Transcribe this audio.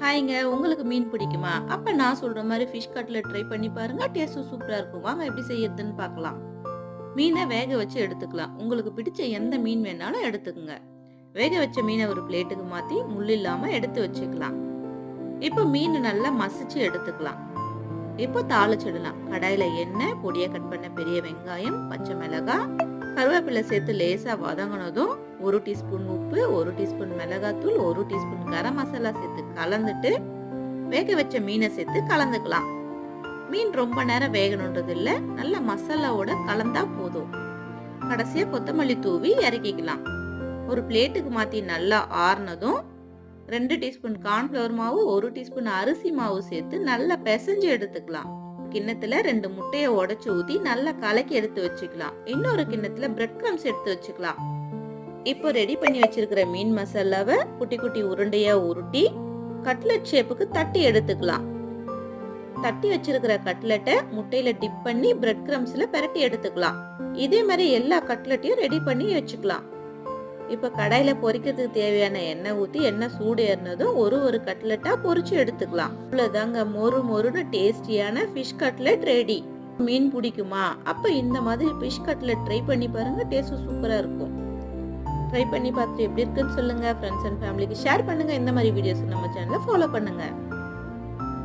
ஹாய்ங்க. உங்களுக்கு மீன் பிடிக்குமா? அப்ப நான் சொல்ற மாரி ஃபிஷ் கட்லெட் ட்ரை பண்ணி பாருங்க. டேஸ்ட்டும் சூப்பரா இருக்கும். வாங்க எப்படி செய்யறதுன்னு பார்க்கலாம். மீன வேக வச்சு எடுத்துக்கலாம். உங்களுக்கு பிடிச்ச எந்த மீன் வேணாலும் எடுத்துக்கங்க. வேக வச்ச மீன ஒரு பிளேட்டுக்கு மாத்தி முள் இல்லாம எடுத்து வச்சுக்கலாம். இப்போ மீன் நல்லா மசிச்சு எடுத்துக்கலாம். இப்போ தாளிச்சிடலாம். கடாயில எண்ணெய், பொடியா கட் பண்ண பெரிய வெங்காயம், பச்சை மிளகாய், கருவேப்பிலை சேர்த்து லேசா வதங்கினதும் 1 டீஸ்பூன் உப்பு, 1 டீஸ்பூன் மிளகாத்தூள், 1 டீஸ்பூன் கரம் மசாலா சேர்த்து கலந்துட்டு வேக வச்ச மீனை சேர்த்து கலந்துக்கலாம். மீன் ரொம்ப நேரம் வேகணுன்றது இல்ல, நல்ல மசாலாவோட கலந்தா போதும். கடைசியா கொத்தமல்லி தூவி இறக்கிக்கலாம். ஒரு பிளேட்டுக்கு மாத்தி நல்லா ஆறுனதும் 2 டீஸ்பூன் கார்ன்ஃப்ளவர் மாவு, 1 டீஸ்பூன் அரிசி மாவு சேர்த்து நல்லா பிசைஞ்சு எடுத்துக்கலாம். கிண்ணத்துல 2 முட்டையை உடைச்சு ஊத்தி நல்லா கலக்கி எடுத்து வச்சுக்கலாம். இன்னொரு கிண்ணத்துல பிரெட் கிரம்ஸ் எடுத்து வச்சுக்கலாம். இப்போ ரெடி பண்ணி வச்சிருக்கிற மீன் மசாலாவை குட்டி குட்டி உருண்டையா உருட்டி கட்லெட் ஷேப்புக்கு தட்டி எடுத்துக்கலாம். தட்டி வச்சிருக்கிற கட்லெட்டை முட்டையில டிப் பண்ணி பிரெட் கிரம்ஸ்ல பெரட்டி எடுத்துக்கலாம். இதே மாதிரி எல்லா கட்லெட்டையும் ரெடி பண்ணி வச்சுக்கலாம். இப்ப கடாயில பொரிக்கிறதுக்கு தேவையான எண்ணெய் ஊத்தி எண்ணெய் சூடு ஏறினதும் ஒரு கட்லெட்டா பொரிச்சு எடுத்துக்கலாம். இவ்வளவுதாங்க, மொறு மொறுன்னு டேஸ்டியான ஃபிஷ் கட்லெட் ரெடி. மீன் பிடிக்குமா? அப்ப இந்த மாதிரி ஃபிஷ் கட்லெட் ட்ரை பண்ணி பாருங்க. டேஸ்ட் சூப்பரா இருக்கும். ட்ரை பண்ணி பார்த்துட்டு எப்படி இருக்குன்னு சொல்லுங்க. ஃப்ரெண்ட்ஸ் அண்ட் ஃபேமிலிக்கு ஷேர் பண்ணுங்க. இந்த மாதிரி வீடியோஸ் நம்ம சேனலை ஃபாலோ பண்ணுங்க.